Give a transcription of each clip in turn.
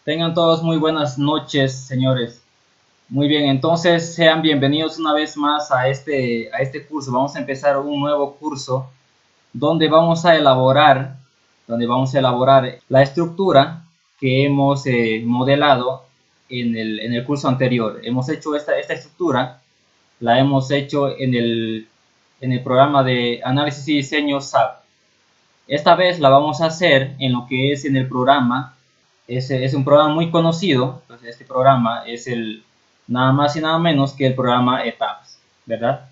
Tengan todos muy buenas noches, señores. Muy bien, entonces sean bienvenidos una vez más a este curso. Vamos a empezar un nuevo curso donde vamos a elaborar la estructura que hemos modelado en el curso anterior. Hemos hecho esta estructura, la hemos hecho en el programa de análisis y diseño SAP. Esta vez la vamos a hacer en lo que es en el programa. Es un programa muy conocido. Pues este programa es nada más y nada menos que el programa Etapas, ¿verdad?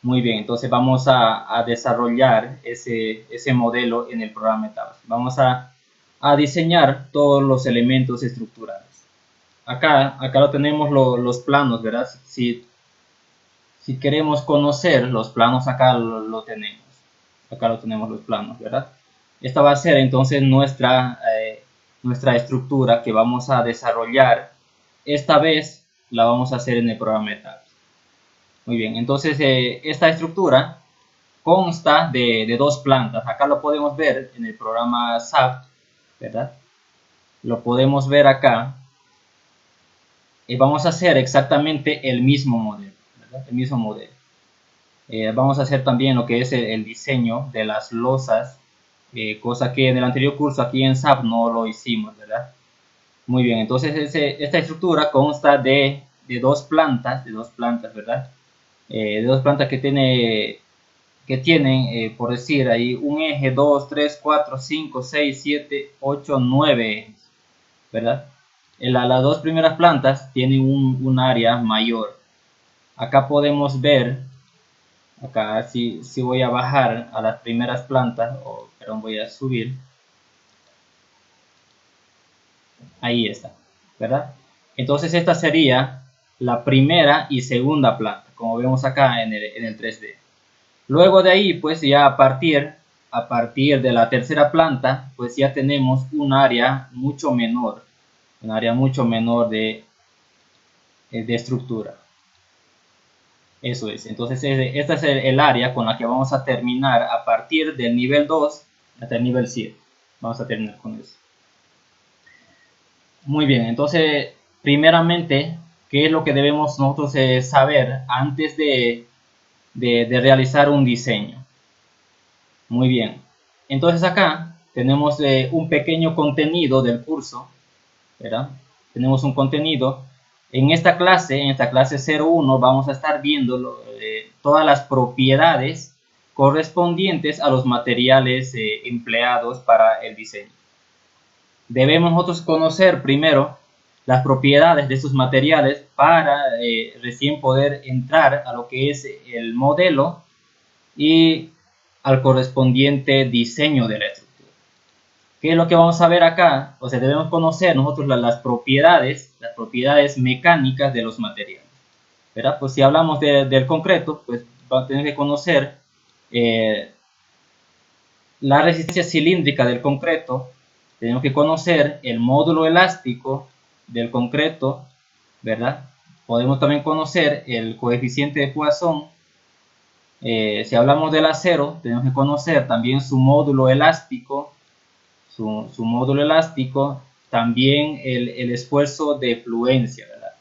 Muy bien, entonces vamos a desarrollar ese modelo en el programa Etapas. Vamos a diseñar todos los elementos estructurales. Acá lo tenemos los planos, ¿verdad? Si queremos conocer los planos, acá lo tenemos. Acá lo tenemos los planos, ¿verdad? Esta va a ser entonces nuestra estructura que vamos a desarrollar. Esta vez la vamos a hacer en el programa Etapas. Muy bien, entonces esta estructura consta de dos plantas. Acá lo podemos ver en el programa SAP, ¿verdad? Lo podemos ver acá. Y vamos a hacer exactamente el mismo modelo, ¿verdad? El mismo modelo. Vamos a hacer también lo que es el diseño de las losas, cosa que en el anterior curso aquí en SAP no lo hicimos, ¿verdad? Muy bien, entonces esta estructura consta de dos plantas, ¿verdad? De dos plantas que tienen, por decir ahí, un eje, 2, 3, 4, 5, 6, 7, 8, 9 ejes, ¿verdad? Las dos primeras plantas tienen un área mayor. Acá podemos ver, acá si voy a bajar a las primeras plantas, perdón, voy a subir, ahí está, ¿verdad? Entonces esta sería la primera y segunda planta, como vemos acá en el 3D. Luego de ahí, pues ya a partir de la tercera planta, pues ya tenemos un área mucho menor de estructura. Eso es. Entonces esta es el área con la que vamos a terminar a partir del nivel 2 hasta el nivel 7. Vamos a terminar con eso. Muy bien, entonces primeramente, ¿qué es lo que debemos nosotros saber antes de realizar un diseño? Muy bien, entonces acá tenemos un pequeño contenido del curso, ¿verdad? Tenemos un contenido. En esta clase 01, vamos a estar viendo todas las propiedades correspondientes a los materiales empleados para el diseño. Debemos nosotros conocer primero las propiedades de estos materiales para recién poder entrar a lo que es el modelo y al correspondiente diseño de la estructura. ¿Qué es lo que vamos a ver acá? O sea, debemos conocer nosotros las propiedades mecánicas de los materiales, ¿verdad? Pues si hablamos del concreto, pues vamos a tener que conocer la resistencia cilíndrica del concreto. Tenemos que conocer el módulo elástico del concreto, ¿verdad? Podemos también conocer el coeficiente de Poisson. Si hablamos del acero, tenemos que conocer también su módulo elástico, también el esfuerzo de fluencia, ¿verdad?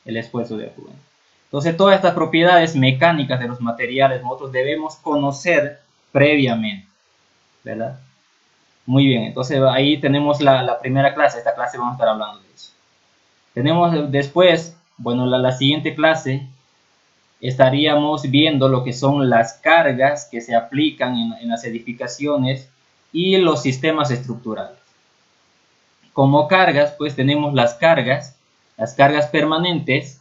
El esfuerzo de fluencia. Entonces, todas estas propiedades mecánicas de los materiales nosotros debemos conocer previamente, ¿verdad? Muy bien, entonces ahí tenemos la primera clase. Esta clase vamos a estar hablando de eso. Tenemos después, bueno, la siguiente clase estaríamos viendo lo que son las cargas que se aplican en las edificaciones y los sistemas estructurales. Como cargas, pues tenemos las cargas permanentes,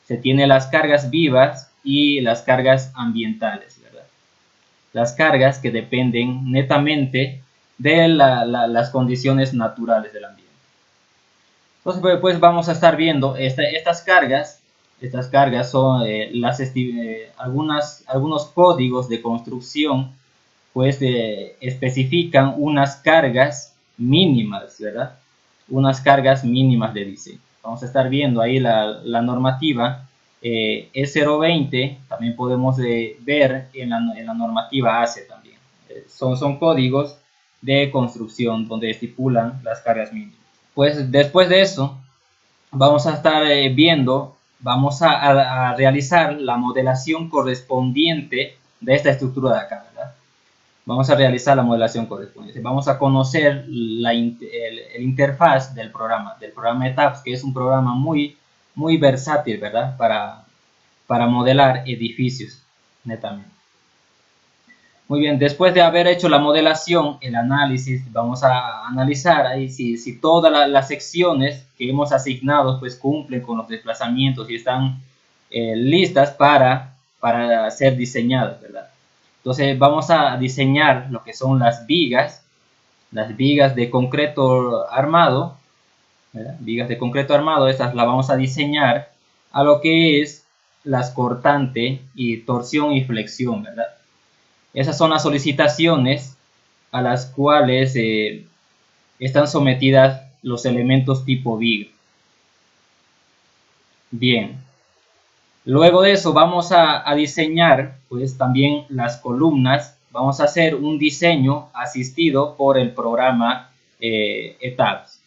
se tiene las cargas vivas y las cargas ambientales, ¿verdad? Las cargas que dependen netamente de las condiciones naturales del ambiente. Entonces, pues vamos a estar viendo estas cargas. Estas cargas son algunos códigos de construcción, pues especifican unas cargas mínimas, ¿verdad? Unas cargas mínimas de diseño. Vamos a estar viendo ahí la normativa E020, también podemos ver en la normativa ACE también. Son códigos de construcción donde estipulan las cargas mínimas. Pues después de eso, vamos a estar viendo, vamos a realizar la modelación correspondiente de esta estructura de acá, ¿verdad? Vamos a realizar la modelación correspondiente. Vamos a conocer el interfaz del programa ETAPS, que es un programa muy versátil, ¿verdad? Para modelar edificios, netamente. Muy bien, después de haber hecho la modelación, el análisis, vamos a analizar ahí si todas las secciones que hemos asignado pues cumplen con los desplazamientos y están listas para ser diseñadas, ¿verdad? Entonces vamos a diseñar lo que son las vigas de concreto armado, ¿verdad? Vigas de concreto armado, estas las vamos a diseñar a lo que es las cortante y torsión y flexión, ¿verdad? Esas son las solicitaciones a las cuales están sometidas los elementos tipo viga. Bien, luego de eso vamos a diseñar pues también las columnas. Vamos a hacer un diseño asistido por el programa ETAPS.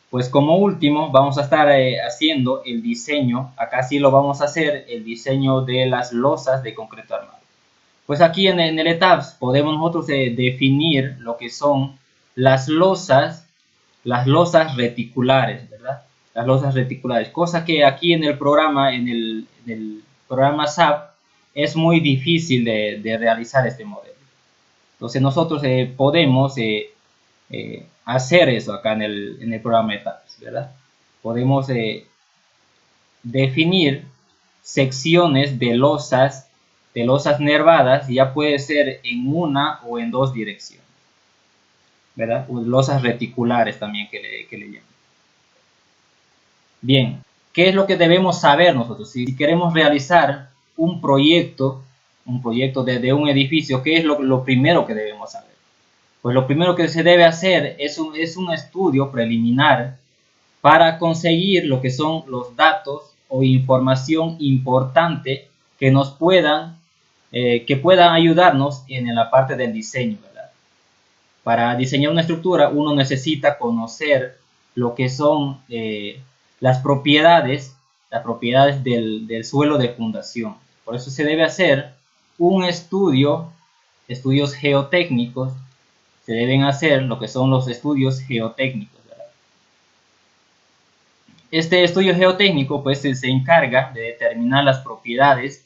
Pues como último vamos a estar haciendo el diseño, acá sí lo vamos a hacer, el diseño de las losas de concreto armado. Pues aquí en el ETAPS podemos nosotros definir lo que son las losas reticulares, ¿verdad? Las losas reticulares, cosa que aquí en el programa, programa SAP, es muy difícil de realizar este modelo. Entonces nosotros podemos hacer eso acá en el programa ETAPS, ¿verdad? Podemos definir secciones de losas nervadas, ya puede ser en una o en dos direcciones, ¿verdad? Losas reticulares también que le llaman. Bien, ¿qué es lo que debemos saber nosotros? Si queremos realizar un proyecto de un edificio, ¿qué es lo primero que debemos saber? Pues lo primero que se debe hacer es un estudio preliminar para conseguir lo que son los datos o información importante que nos puedan ayudarnos en la parte del diseño, ¿verdad? Para diseñar una estructura uno necesita conocer lo que son las propiedades del suelo de fundación. Por eso se debe hacer un estudios geotécnicos, se deben hacer lo que son los estudios geotécnicos, ¿verdad? Este estudio geotécnico pues se encarga de determinar las propiedades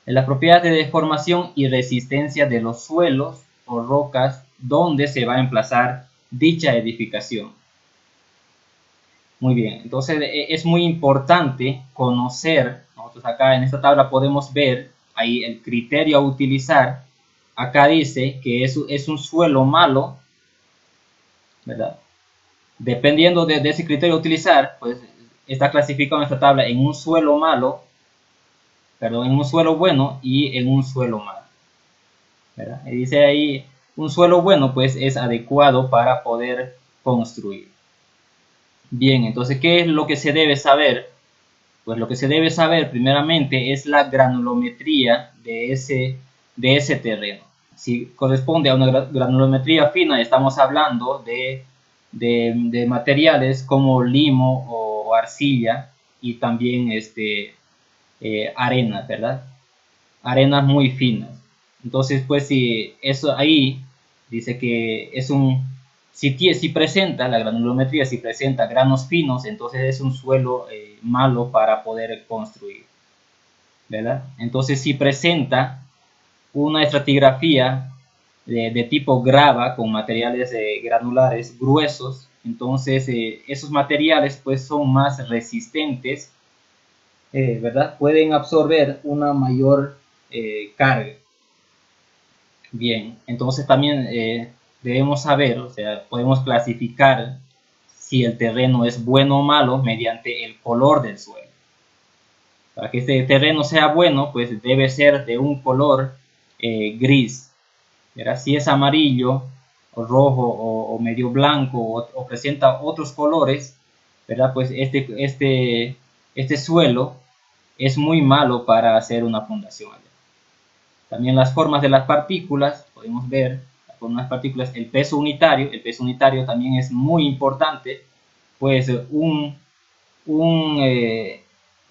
de deformación y resistencia de los suelos o rocas donde se va a emplazar dicha edificación. Muy bien, entonces es muy importante conocer, nosotros acá en esta tabla podemos ver ahí el criterio a utilizar. Acá dice que es un suelo malo, ¿verdad? Dependiendo de ese criterio a utilizar, pues está clasificado en esta tabla en un suelo malo, perdón, en un suelo bueno y en un suelo malo, ¿verdad? Y dice ahí, un suelo bueno pues es adecuado para poder construir. Bien, entonces, ¿qué es lo que se debe saber? Pues lo que se debe saber primeramente es la granulometría de ese terreno. Si corresponde a una granulometría fina, estamos hablando de materiales como limo o arcilla y también arena, ¿verdad? Arenas muy finas. Entonces, pues si eso ahí dice que es si presenta la granulometría, si presenta granos finos, entonces es un suelo malo para poder construir, ¿verdad? Entonces, si presenta una estratigrafía de tipo grava con materiales granulares gruesos, entonces esos materiales pues son más resistentes, ¿verdad? Pueden absorber una mayor carga. Bien, entonces también debemos saber, o sea, podemos clasificar si el terreno es bueno o malo mediante el color del suelo. Para que este terreno sea bueno, pues debe ser de un color gris. ¿Verdad? Si es amarillo o rojo o medio blanco o presenta otros colores, ¿verdad? Pues este suelo es muy malo para hacer una fundación. También las formas de las partículas, podemos ver las formas de las partículas, el peso unitario también es muy importante pues un, eh,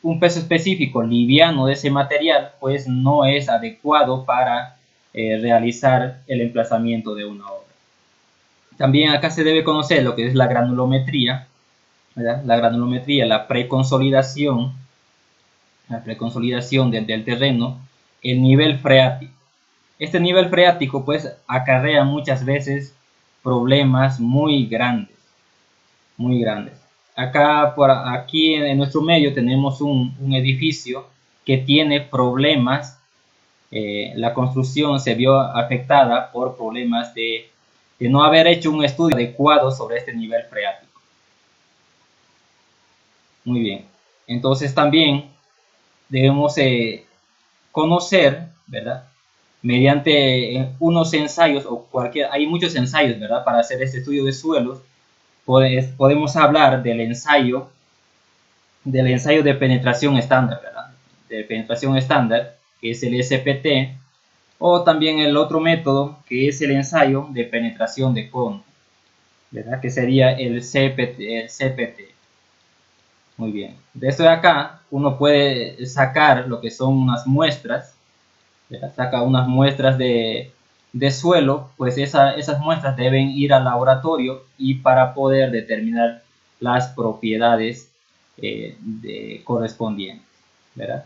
un peso específico liviano de ese material, pues no es adecuado para realizar el emplazamiento de una obra. También acá se debe conocer lo que es la granulometría, ¿verdad? La granulometría, la preconsolidación del terreno, el nivel freático. Este nivel freático pues acarrea muchas veces problemas muy grandes, muy grandes. Aquí en nuestro medio tenemos un edificio que tiene problemas. La construcción se vio afectada por problemas de no haber hecho un estudio adecuado sobre este nivel freático. Muy bien. Entonces también debemos conocer, ¿verdad? Mediante unos ensayos o hay muchos ensayos, ¿verdad? Para hacer este estudio de suelos, podemos hablar del ensayo de penetración estándar, ¿verdad? De penetración estándar, que es el SPT, o también el otro método, que es el ensayo de penetración de cono, ¿verdad? Que sería el CPT. Muy bien. De esto de acá, uno puede sacar lo que son unas muestras, ¿verdad? Saca unas muestras de suelo, pues esas muestras deben ir al laboratorio y para poder determinar las propiedades correspondientes, ¿verdad?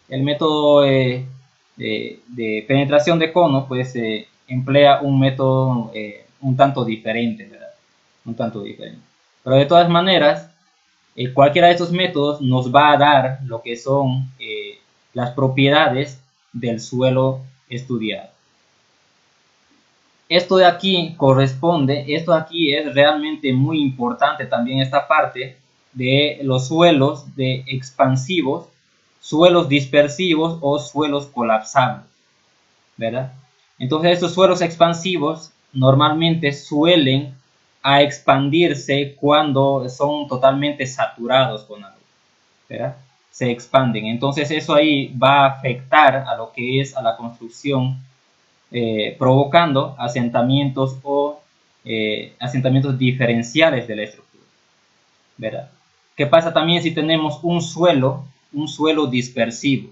El método de penetración de cono, pues emplea un método un tanto diferente, ¿verdad? Un tanto diferente. Pero de todas maneras, cualquiera de estos métodos nos va a dar lo que son las propiedades del suelo estudiado. Esto de aquí esto de aquí es realmente muy importante también esta parte de los suelos de expansivos, suelos dispersivos o suelos colapsables, ¿verdad? Entonces estos suelos expansivos normalmente suelen a expandirse cuando son totalmente saturados con agua, ¿verdad? Se expanden. Entonces eso ahí va a afectar a lo que es a la construcción, provocando asentamientos o asentamientos diferenciales de la estructura, ¿verdad? ¿Qué pasa también si tenemos un suelo dispersivo?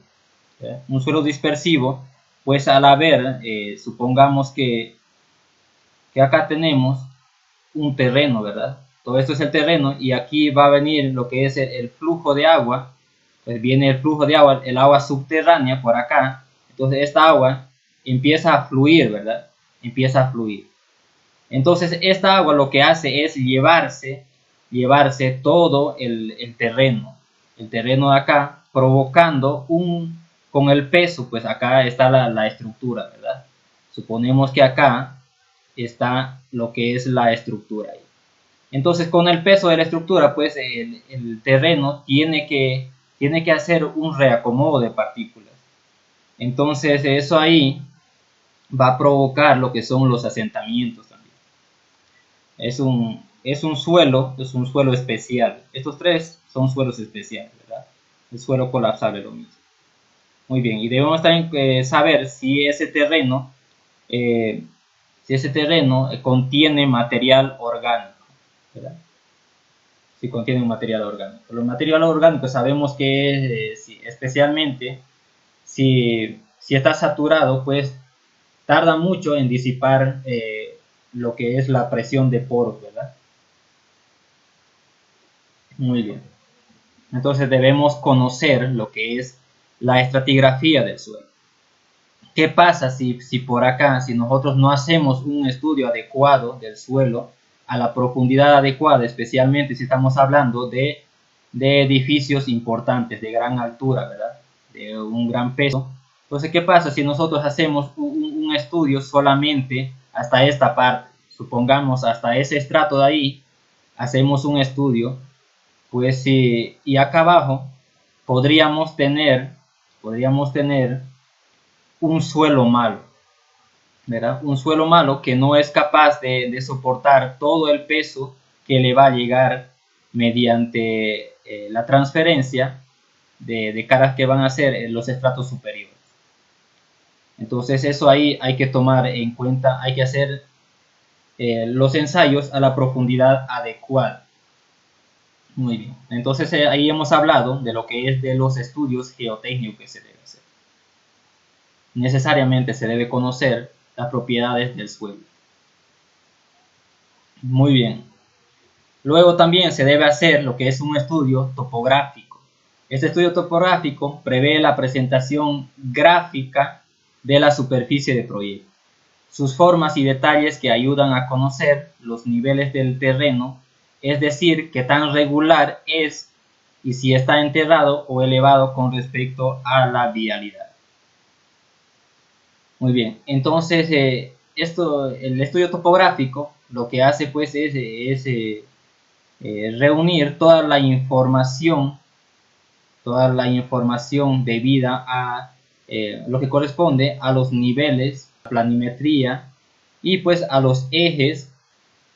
¿Verdad? Un suelo dispersivo, pues al haber, supongamos que acá tenemos un terreno, ¿verdad? Todo esto es el terreno y aquí va a venir lo que es el flujo de agua, pues viene el flujo de agua, el agua subterránea por acá, entonces esta agua empieza a fluir, ¿verdad? Empieza a fluir. Entonces esta agua lo que hace es llevarse todo el terreno de acá, provocando con el peso, pues acá está la estructura, ¿verdad? Suponemos que acá está lo que es la estructura ahí. Entonces, con el peso de la estructura, pues el terreno tiene que hacer un reacomodo de partículas. Entonces, eso ahí va a provocar lo que son los asentamientos también. Es un suelo especial. Estos tres son suelos especiales, ¿verdad? El suelo colapsable lo mismo. Muy bien, y debemos también saber eh, si ese terreno contiene material orgánico, ¿verdad? Si contiene un material orgánico. Los materiales orgánicos sabemos que especialmente si está saturado, pues tarda mucho en disipar lo que es la presión de poros, ¿verdad? Muy bien. Entonces debemos conocer lo que es la estratigrafía del suelo. ¿Qué pasa si por acá, si nosotros no hacemos un estudio adecuado del suelo a la profundidad adecuada, especialmente si estamos hablando de edificios importantes, de gran altura, ¿verdad? De un gran peso? Entonces, ¿qué pasa si nosotros hacemos un estudio solamente hasta esta parte? Supongamos hasta ese estrato de ahí, hacemos un estudio, pues sí, y acá abajo podríamos tener un suelo malo, ¿verdad? Un suelo malo que no es capaz de soportar todo el peso que le va a llegar mediante la transferencia de caras que van a ser los estratos superiores. Entonces eso ahí hay que tomar en cuenta, hay que hacer los ensayos a la profundidad adecuada. Muy bien. Entonces ahí hemos hablado de lo que es de los estudios geotécnicos que se debe hacer. Necesariamente se debe conocer las propiedades del suelo. Muy bien. Luego también se debe hacer lo que es un estudio topográfico. Este estudio topográfico prevé la presentación gráfica de la superficie de proyecto, sus formas y detalles que ayudan a conocer los niveles del terreno, es decir, qué tan regular es y si está enterrado o elevado con respecto a la vialidad. Muy bien, entonces el estudio topográfico lo que hace pues es reunir toda la información debida a lo que corresponde a los niveles, planimetría y pues a los ejes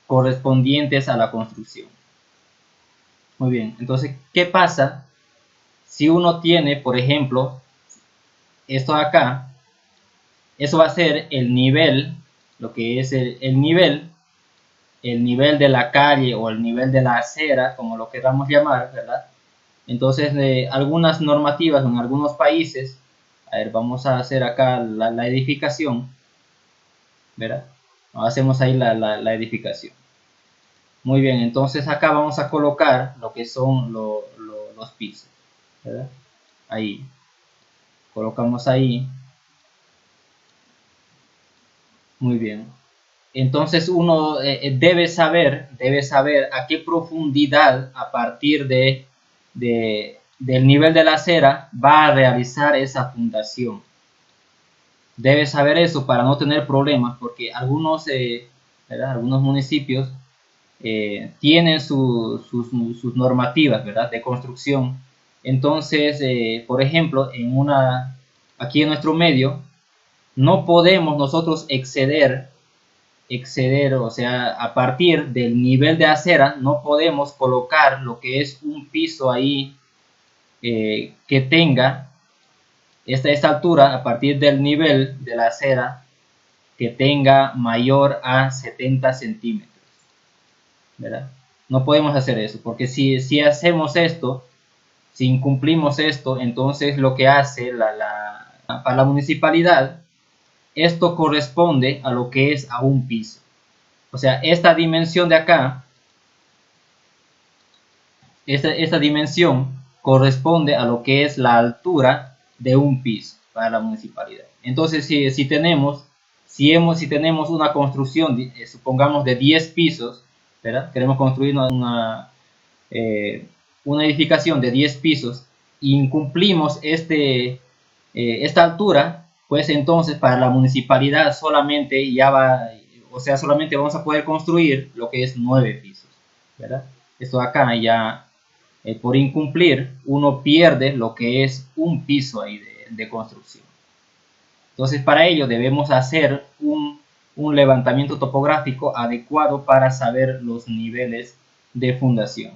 correspondientes a la construcción. Muy bien, entonces, ¿qué pasa si uno tiene, por ejemplo, esto de acá? Eso va a ser el nivel, lo que es el nivel de la calle o el nivel de la acera, como lo queramos llamar, ¿verdad? Entonces, algunas normativas en algunos países, a ver, vamos a hacer acá la edificación, ¿verdad? Hacemos ahí la edificación. Muy bien, entonces acá vamos a colocar lo que son los pisos, ¿verdad? Ahí, colocamos ahí. Muy bien. Entonces uno debe saber a qué profundidad a partir del nivel de la acera va a realizar esa fundación. Debe saber eso para no tener problemas, porque algunos municipios tienen sus normativas, ¿verdad?, de construcción. Entonces, por ejemplo, aquí en nuestro medio, no podemos nosotros exceder, o sea, a partir del nivel de acera, no podemos colocar lo que es un piso ahí que tenga esta altura, a partir del nivel de la acera, que tenga mayor a 70 centímetros, ¿verdad? No podemos hacer eso, porque si hacemos esto, si incumplimos esto, entonces lo que hace para la municipalidad, esto corresponde a lo que es a un piso. O sea, esta dimensión de acá, esta dimensión corresponde a lo que es la altura de un piso para la municipalidad. Entonces, si tenemos una construcción, supongamos de 10 pisos, ¿verdad? Queremos construir una edificación de 10 pisos e incumplimos esta altura, pues entonces para la municipalidad solamente solamente vamos a poder construir lo que es 9 pisos, ¿verdad? Esto acá ya, por incumplir, uno pierde lo que es un piso ahí de construcción. Entonces, para ello debemos hacer un levantamiento topográfico adecuado para saber los niveles de fundación.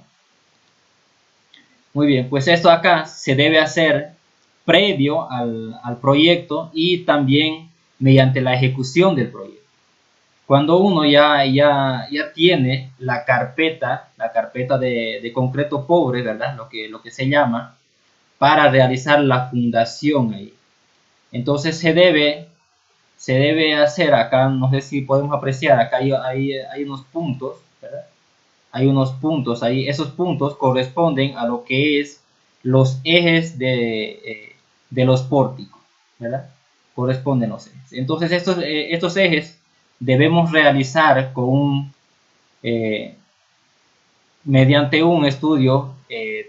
Muy bien, pues esto acá se debe hacer previo al proyecto y también mediante la ejecución del proyecto. Cuando uno ya tiene la carpeta de concreto pobre, ¿verdad? Lo que se llama, para realizar la fundación ahí. Entonces se debe hacer acá, no sé si podemos apreciar, acá hay unos puntos, ¿verdad? Hay unos puntos ahí, esos puntos corresponden a lo que es los ejes de los pórticos, ¿verdad? Corresponden los ejes. Entonces estos ejes debemos realizar mediante un estudio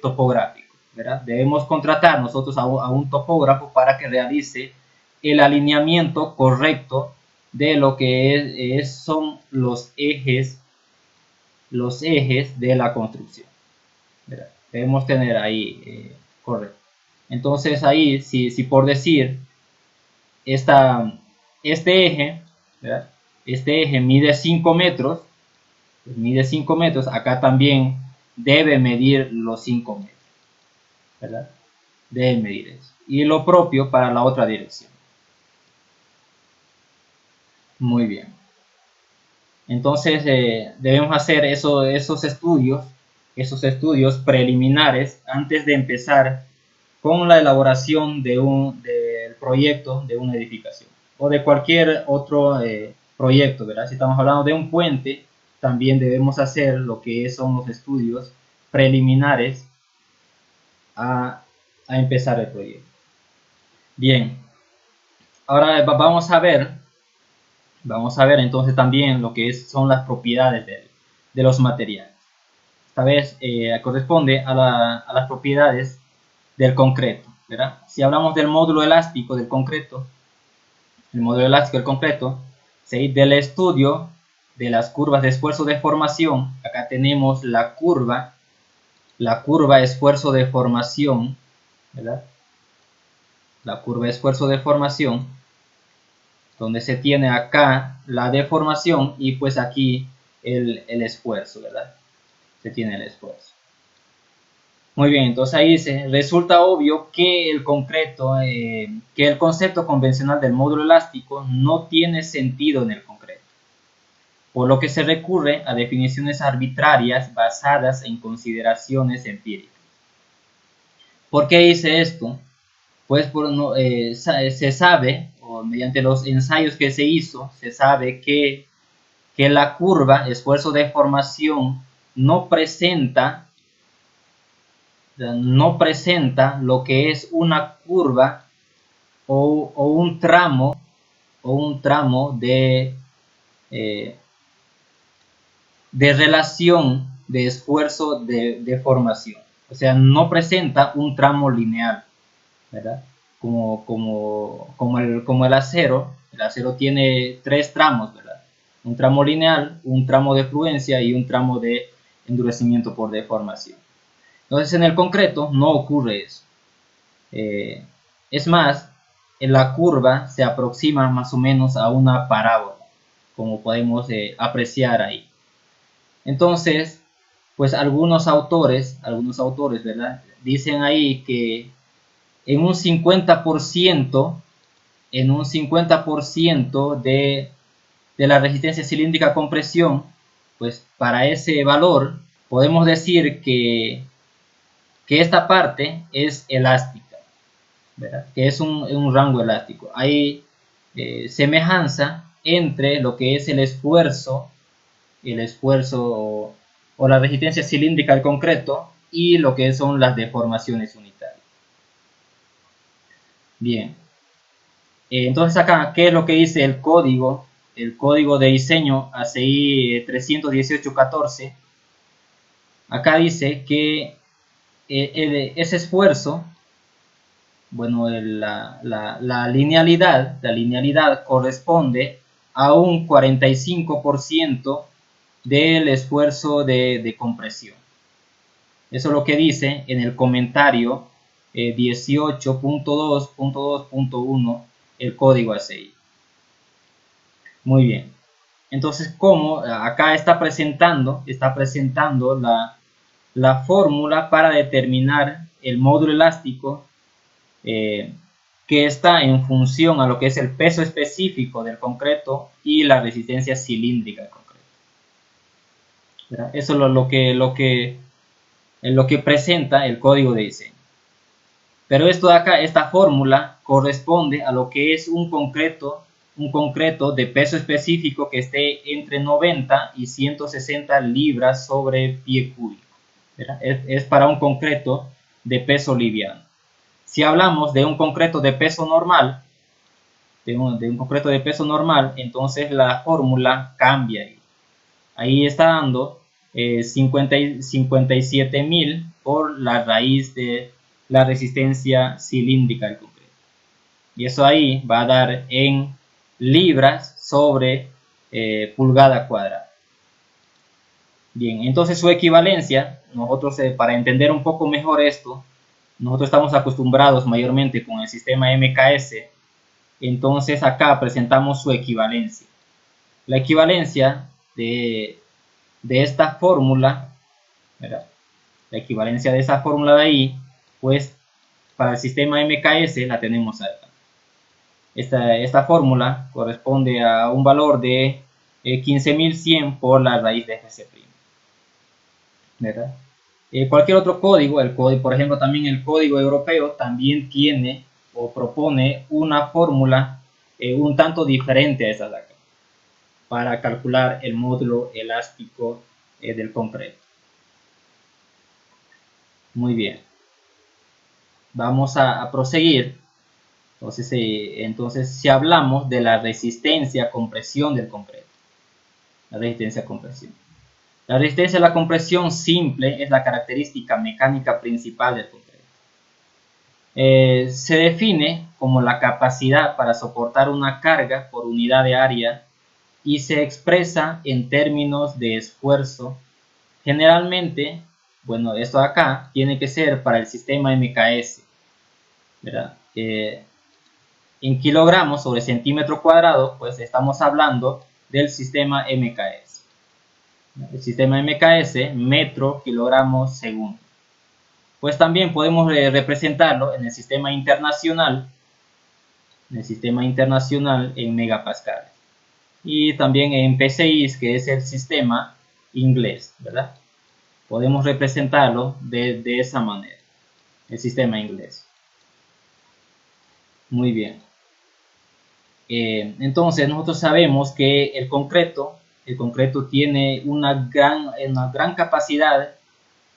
topográfico, ¿verdad? Debemos contratar nosotros a un topógrafo para que realice el alineamiento correcto de lo que son los ejes de la construcción, ¿verdad? Debemos tener ahí correcto. Entonces ahí, si por decir, este eje, ¿verdad? Este eje mide 5 metros, acá también debe medir los 5 metros, ¿verdad? Debe medir eso. Y lo propio para la otra dirección. Muy bien. Entonces debemos hacer esos estudios esos estudios preliminares antes de empezar con la elaboración del proyecto de una edificación o de cualquier otro proyecto, ¿verdad? Si estamos hablando de un puente, también debemos hacer lo que son los estudios preliminares a, a empezar el proyecto. Bien, ahora vamos a ver entonces también lo que son las propiedades de los materiales. Esta vez corresponde a las propiedades del concreto, ¿verdad? Si hablamos del módulo elástico del concreto, el módulo elástico del concreto, ¿sí? Del estudio de las curvas de esfuerzo de formación, acá tenemos la curva esfuerzo de formación, ¿verdad? La curva esfuerzo de formación, donde se tiene acá la deformación y pues aquí el esfuerzo, ¿verdad? Se tiene el esfuerzo. Muy bien, entonces ahí dice, resulta obvio que el concreto, que el concepto convencional del módulo elástico no tiene sentido en el concreto, por lo que se recurre a definiciones arbitrarias basadas en consideraciones empíricas. ¿Por qué dice esto? Pues se sabe, o mediante los ensayos que se hizo, se sabe que la curva esfuerzo de formación no presenta lo que es una curva o un tramo de relación de esfuerzo de formación. O sea, no presenta un tramo lineal, ¿verdad? Como el acero. El acero tiene tres tramos, ¿verdad? Un tramo lineal, un tramo de fluencia y un tramo de endurecimiento por deformación. Entonces, en el concreto no ocurre eso. Es más, en la curva se aproxima más o menos a una parábola, como podemos apreciar ahí. Entonces, pues algunos autores, ¿verdad? Dicen ahí que en un 50%, de la resistencia cilíndrica a compresión, pues para ese valor podemos decir que esta parte es elástica, ¿verdad? Que es un rango elástico. Hay semejanza entre lo que es el esfuerzo o la resistencia cilíndrica al concreto y lo que son las deformaciones unitarias. Bien, entonces acá, ¿qué es lo que dice el código? El código de diseño ACI 318.14. Acá dice que ese esfuerzo, bueno, la linealidad corresponde a un 45% del esfuerzo de compresión. Eso es lo que dice en el comentario 18.2.2.1 el código ACI. Muy bien. Entonces, como acá está presentando la fórmula para determinar el módulo elástico que está en función a lo que es el peso específico del concreto y la resistencia cilíndrica del concreto. ¿Verdad? Eso es lo que presenta el código de diseño. Pero esto de acá, esta fórmula corresponde a lo que es un concreto de peso específico que esté entre 90 y 160 libras sobre pie cúbico. Es para un concreto de peso liviano. Si hablamos de un concreto de peso normal, entonces la fórmula cambia. Ahí está dando 57.000 por la raíz de la resistencia cilíndrica del concreto. Y eso ahí va a dar en libras sobre pulgada cuadrada. Bien, entonces su equivalencia, nosotros para entender un poco mejor esto, nosotros estamos acostumbrados mayormente con el sistema MKS, entonces acá presentamos su equivalencia. La equivalencia de esta fórmula, ¿verdad? La equivalencia de esa fórmula de ahí, pues para el sistema MKS la tenemos acá. Esta fórmula corresponde a un valor de 15.100 por la raíz de FC', ¿verdad? Cualquier otro código, por ejemplo, también el código europeo también tiene o propone una fórmula un tanto diferente a esa de acá para calcular el módulo elástico del concreto. Muy bien, vamos a proseguir. Entonces, si hablamos de la resistencia a compresión del concreto, la resistencia a compresión. La resistencia a la compresión simple es la característica mecánica principal del concreto. Se define como la capacidad para soportar una carga por unidad de área y se expresa en términos de esfuerzo. Generalmente, bueno, esto de acá tiene que ser para el sistema MKS, ¿verdad? En kilogramos sobre centímetro cuadrado, pues estamos hablando del sistema MKS. El sistema MKS, metro, kilogramos, segundo. Pues también podemos representarlo en el sistema internacional en megapascales. Y también en PCI, que es el sistema inglés, ¿verdad? Podemos representarlo de esa manera, el sistema inglés. Muy bien. Entonces nosotros sabemos que el concreto tiene una gran capacidad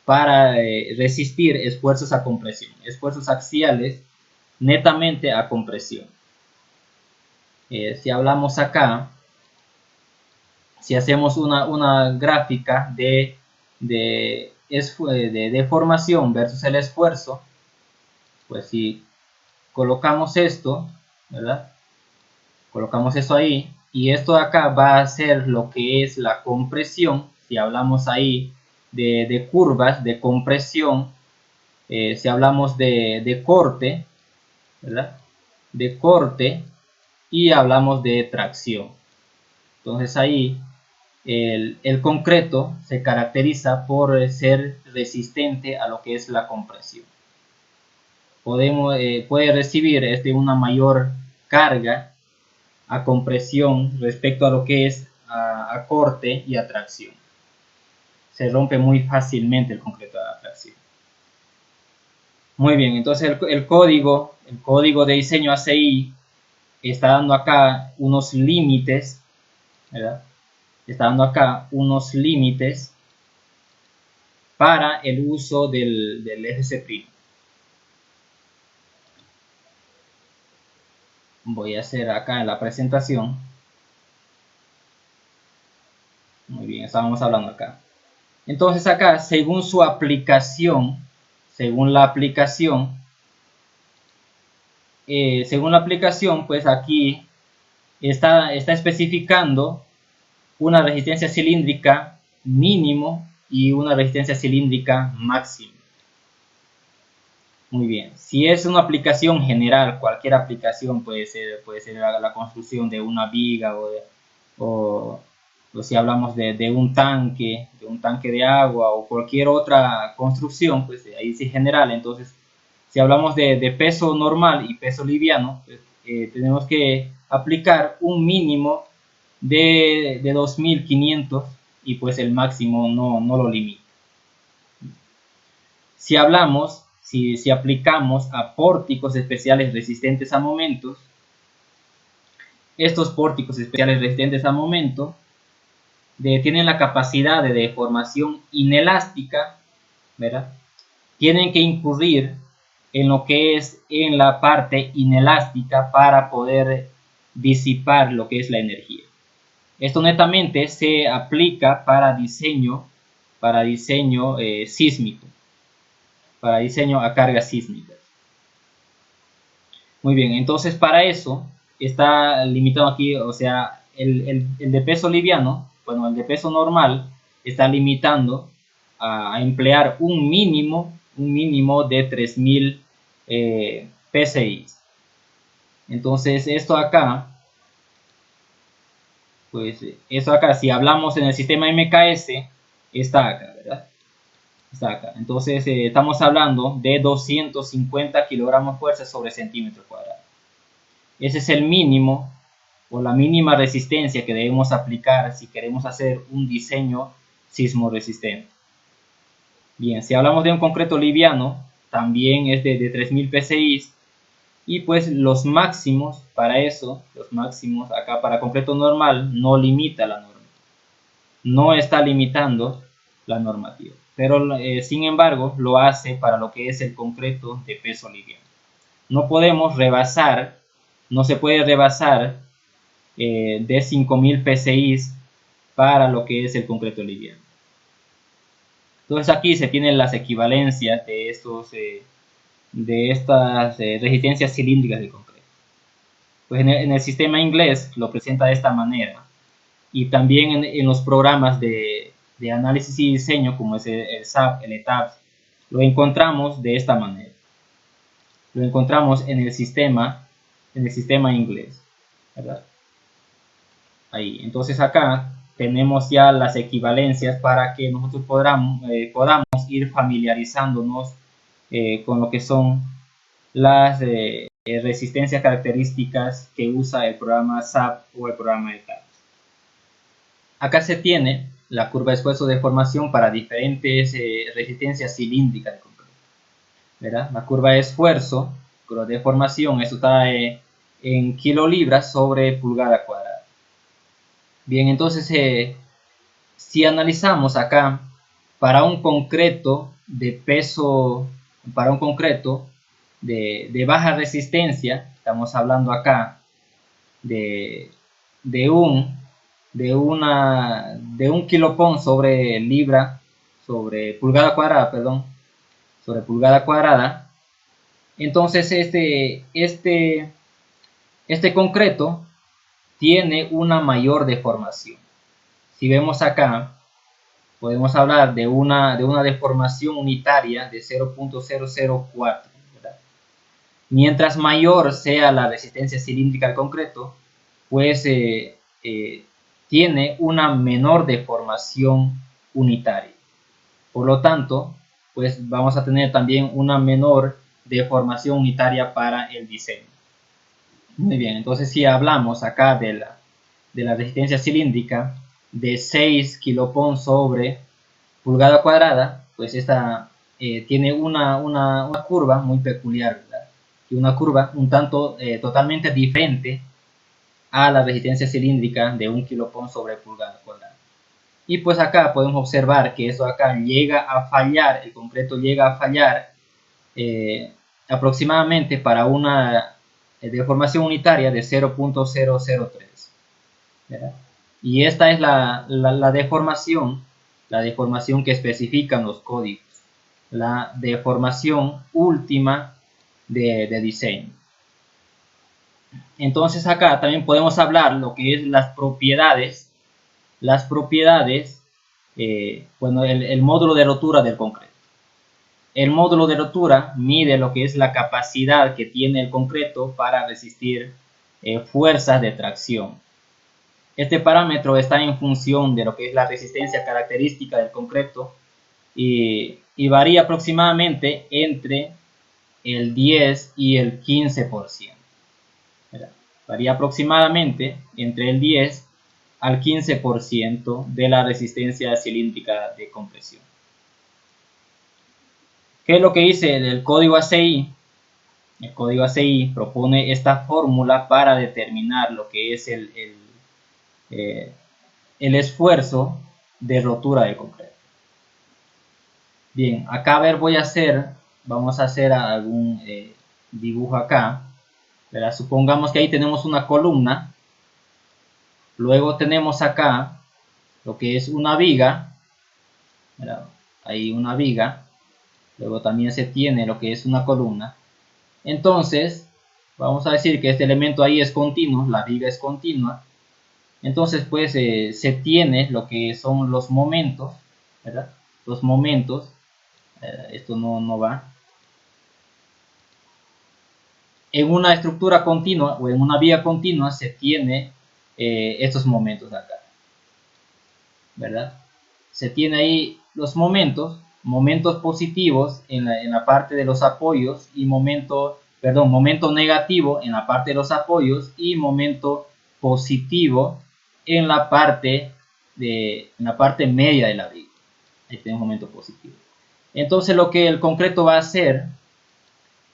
para resistir esfuerzos a compresión, esfuerzos axiales netamente a compresión. Si hablamos acá, si hacemos una gráfica de deformación versus el esfuerzo, pues si colocamos esto, ¿verdad? Colocamos eso ahí y esto de acá va a ser lo que es la compresión. Si hablamos ahí de curvas de compresión, si hablamos de corte, ¿verdad? De corte y hablamos de tracción. Entonces ahí el concreto se caracteriza por ser resistente a lo que es la compresión. Puede recibir una mayor carga a compresión respecto a lo que es a corte y a tracción. Se rompe muy fácilmente el concreto a tracción. Muy bien, entonces el código de diseño ACI está dando acá unos límites, ¿verdad? Está dando acá unos límites para el uso del FC'. Voy a hacer acá en la presentación. Muy bien, estábamos hablando acá. Entonces acá, según la aplicación, pues aquí está especificando una resistencia cilíndrica mínimo y una resistencia cilíndrica máxima. Muy bien, si es una aplicación general, cualquier aplicación puede ser la construcción de una viga o si hablamos de un tanque de agua o cualquier otra construcción, pues ahí sí general. Entonces, si hablamos de peso normal y peso liviano, pues, tenemos que aplicar un mínimo de 2500 y pues el máximo no lo limita. Si aplicamos a pórticos especiales resistentes a momentos, estos pórticos especiales resistentes a momento tienen la capacidad de deformación inelástica, ¿verdad? Tienen que incurrir en lo que es en la parte inelástica para poder disipar lo que es la energía. Esto netamente se aplica para diseño sísmico, para diseño a cargas sísmicas. Muy bien, entonces para eso está limitado aquí, o sea, el de peso liviano, bueno, el de peso normal está limitando a emplear un mínimo de 3000 PSI. Entonces esto acá, pues esto acá, si hablamos en el sistema MKS, está acá, ¿verdad? Está acá. Entonces estamos hablando de 250 kilogramos fuerza sobre centímetro cuadrado. Ese es el mínimo o la mínima resistencia que debemos aplicar si queremos hacer un diseño sismo resistente. Bien, si hablamos de un concreto liviano, también es de 3000 psi. Y pues los máximos para eso, los máximos acá para concreto normal, no limita la norma. No está limitando la normativa. Pero sin embargo lo hace para lo que es el concreto de peso liviano. No podemos rebasar, no se puede rebasar de 5000 psi para lo que es el concreto liviano. Entonces aquí se tienen las equivalencias de estas resistencias cilíndricas de concreto. Pues en el sistema inglés lo presenta de esta manera, y también en los programas de análisis y diseño como es el SAP, el ETABS, lo encontramos de esta manera. Lo encontramos en el sistema inglés, ¿verdad? Ahí. Entonces acá tenemos ya las equivalencias para que nosotros podamos ir familiarizándonos con lo que son las resistencias características que usa el programa SAP o el programa ETABS. Acá se tiene la curva de esfuerzo de deformación para diferentes resistencias cilíndricas de concreto, ¿verdad? La curva de esfuerzo, curva de deformación, eso está en kilolibras sobre pulgada cuadrada. Bien, entonces si analizamos acá para un concreto de peso, para un concreto de baja resistencia, estamos hablando acá de un kilopón sobre libra, sobre pulgada cuadrada, perdón, sobre pulgada cuadrada. Entonces este concreto tiene una mayor deformación. Si vemos acá, podemos hablar de una deformación unitaria de 0.004, ¿verdad? Mientras mayor sea la resistencia cilíndrica al concreto, pues tiene una menor deformación unitaria. Por lo tanto, pues vamos a tener también una menor deformación unitaria para el diseño. Muy bien, entonces si hablamos acá de la resistencia cilíndrica de 6 kilopón sobre pulgada cuadrada, pues esta tiene una curva muy peculiar, ¿verdad? Y una curva un tanto totalmente diferente a la resistencia cilíndrica de 1 kilopón sobre pulgada cuadrada. Y pues acá podemos observar que eso acá llega a fallar, el concreto llega a fallar aproximadamente para una deformación unitaria de 0.003. Y esta es la deformación que especifican los códigos, la deformación última de diseño. Entonces acá también podemos hablar lo que es las propiedades, bueno, el módulo de rotura del concreto. El módulo de rotura mide lo que es la capacidad que tiene el concreto para resistir fuerzas de tracción. Este parámetro está en función de lo que es la resistencia característica del concreto y varía aproximadamente entre el 10 y el 15%. Varía aproximadamente entre el 10 al 15% de la resistencia cilíndrica de compresión. ¿Qué es lo que dice el código ACI? El código ACI propone esta fórmula para determinar lo que es el esfuerzo de rotura de concreto. Bien, acá a ver vamos a hacer algún dibujo acá, ¿verdad? Supongamos que ahí tenemos una columna, luego tenemos acá lo que es una viga, ¿verdad? Ahí una viga, luego también se tiene lo que es una columna. Entonces vamos a decir que este elemento ahí es continuo, la viga es continua. Entonces pues se tiene lo que son los momentos, ¿verdad? Los momentos, esto no va. En una estructura continua o en una viga continua se tiene estos momentos acá, ¿verdad? Se tiene ahí los momentos positivos en la parte de los apoyos y momento negativo en la parte de los apoyos y momento positivo en la parte media de la viga. Ahí tenemos momento positivo. Entonces lo que el concreto va a hacer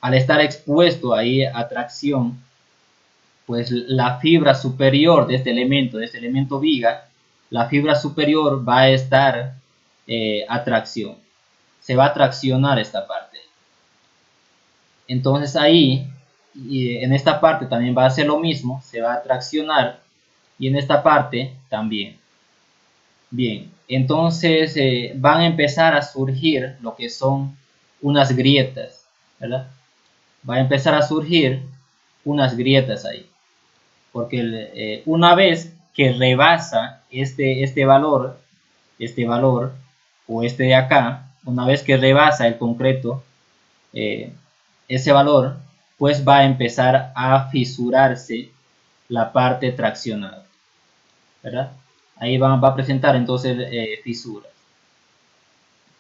al estar expuesto ahí a tracción, pues la fibra superior de este elemento viga, la fibra superior va a estar a tracción. Se va a traccionar esta parte. Entonces ahí, y en esta parte también va a hacer lo mismo, se va a traccionar y en esta parte también. Bien, entonces van a empezar a surgir lo que son unas grietas, ¿verdad? Va a empezar a surgir unas grietas ahí, porque una vez que rebasa este valor o este de acá, una vez que rebasa el concreto eh, ese valor, pues va a empezar a fisurarse la parte traccionada, ¿verdad? Ahí va a presentar entonces fisuras.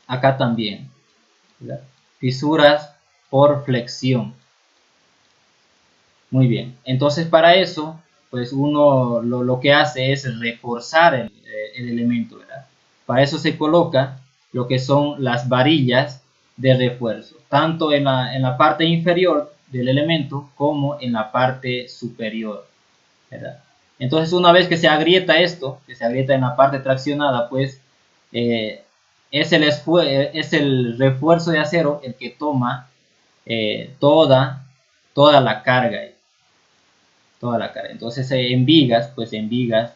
Acá también, ¿verdad? Fisuras por flexión. Muy bien, entonces para eso, pues uno lo que hace es reforzar el elemento, ¿verdad? Para eso se coloca lo que son las varillas de refuerzo, tanto en la parte inferior del elemento como en la parte superior, ¿verdad? Entonces una vez que se agrieta esto, que se agrieta en la parte traccionada, pues es el refuerzo de acero el que toma toda la carga, toda la carga. Entonces en vigas, pues en vigas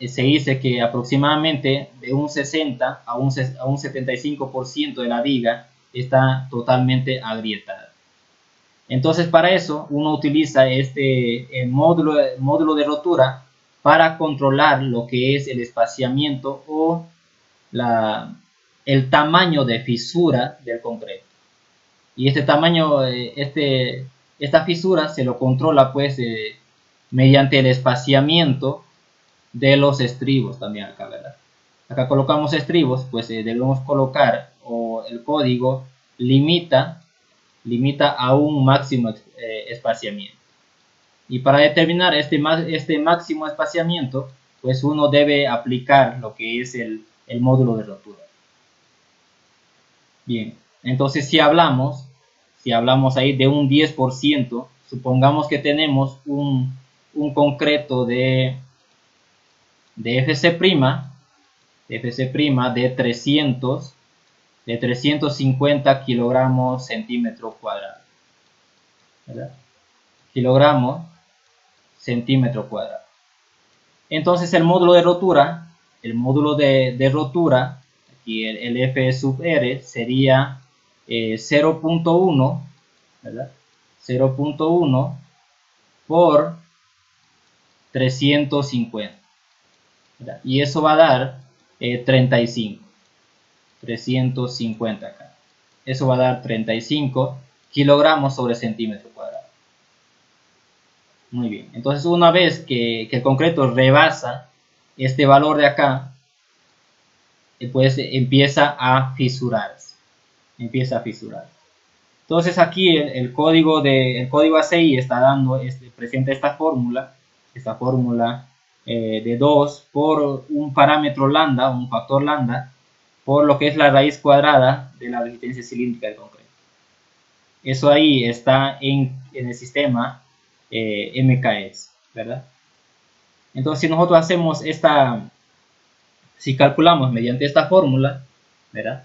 se dice que aproximadamente de un 60 a un 75% de la viga está totalmente agrietada. Entonces para eso uno utiliza este módulo de rotura para controlar lo que es el espaciamiento o el tamaño de fisura del concreto. Y este tamaño, esta fisura se lo controla pues mediante el espaciamiento de los estribos también acá, ¿verdad? Acá colocamos estribos, pues debemos colocar o el código limita a un máximo espaciamiento. Y para determinar este máximo espaciamiento, pues uno debe aplicar lo que es el módulo de rotura. Bien, entonces si hablamos ahí de un 10%, supongamos que tenemos un concreto de FC', de 350 kilogramos centímetro cuadrado, ¿verdad? Kilogramos centímetro cuadrado. Entonces el módulo de rotura, aquí el F sub R sería 0.1, ¿verdad? 0.1 por 350, ¿verdad? Y eso va a dar 35, 350 acá. Eso va a dar 35 kilogramos sobre centímetro cuadrado. Muy bien, entonces una vez que el concreto rebasa este valor de acá, pues empieza a fisurarse. Entonces aquí el código ACI está dando, presenta esta fórmula de 2 por un parámetro lambda, un factor lambda, por lo que es la raíz cuadrada de la resistencia cilíndrica del concreto. Eso ahí está en el sistema MKS, ¿verdad? Entonces si nosotros hacemos si calculamos mediante esta fórmula, ¿verdad?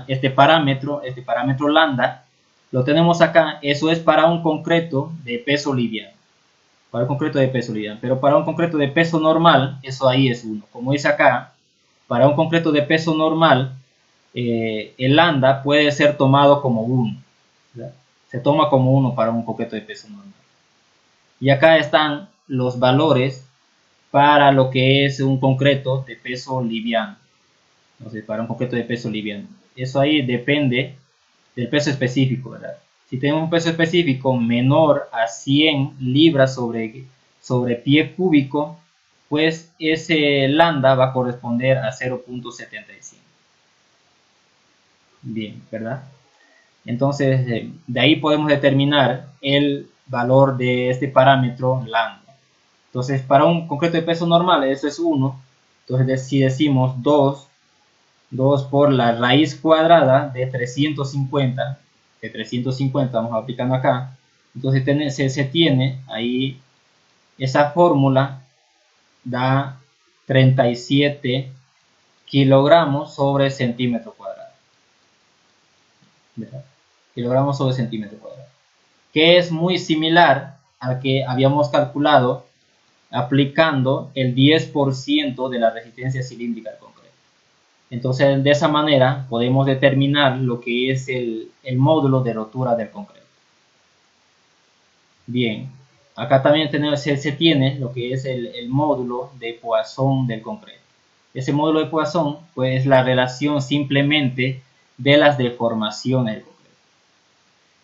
Este parámetro lambda, lo tenemos acá, eso es para un concreto de peso liviano. Pero para un concreto de peso normal, eso ahí es 1. Como dice acá, para un concreto de peso normal, el lambda puede ser tomado como 1. ¿Verdad? Se toma como 1 para un concreto de peso normal. Y acá están los valores para lo que es un concreto de peso liviano. Entonces, para un concreto de peso liviano. Eso ahí depende del peso específico, ¿verdad? Si tenemos un peso específico menor a 100 libras sobre pie cúbico, pues ese lambda va a corresponder a 0.75. Bien, ¿verdad? Entonces, de ahí podemos determinar el valor de este parámetro lambda. Entonces, para un concreto de peso normal, eso es 1. Entonces, si decimos 2 2 por la raíz cuadrada de 350. De 350 vamos aplicando acá. Entonces se tiene ahí esa fórmula da 37 kilogramos sobre centímetro cuadrado. ¿Verdad? Kilogramos sobre centímetro cuadrado. Que es muy similar al que habíamos calculado aplicando el 10% de la resistencia cilíndrica al concreto. Entonces, de esa manera podemos determinar lo que es el módulo de rotura del concreto. Bien, acá también se tiene lo que es el módulo de Poisson del concreto. Ese módulo de Poisson pues, es la relación simplemente de las deformaciones del concreto.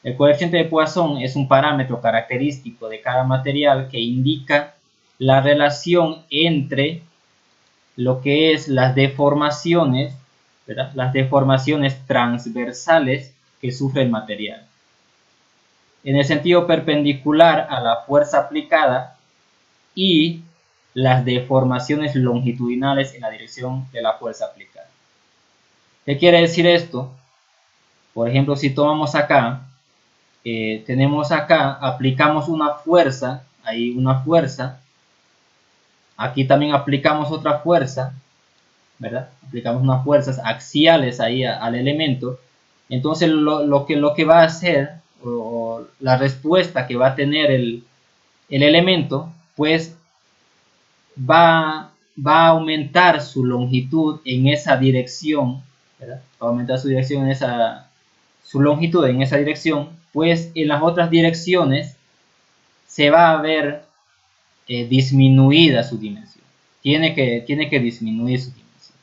El coeficiente de Poisson es un parámetro característico de cada material que indica la relación entre lo que es las deformaciones, ¿verdad? Las deformaciones transversales que sufre el material. En el sentido perpendicular a la fuerza aplicada y las deformaciones longitudinales en la dirección de la fuerza aplicada. ¿Qué quiere decir esto? Por ejemplo, si tomamos acá, tenemos acá, aplicamos una fuerza, ahí una fuerza, aquí también aplicamos otra fuerza, ¿verdad? Aplicamos unas fuerzas axiales ahí al elemento, entonces lo que va a hacer, o la respuesta que va a tener el elemento, pues va a aumentar su longitud en esa dirección, ¿verdad? Va a aumentar su dirección en su longitud en esa dirección, pues en las otras direcciones se va a ver disminuida su dimensión. Tiene que disminuir su dimensión.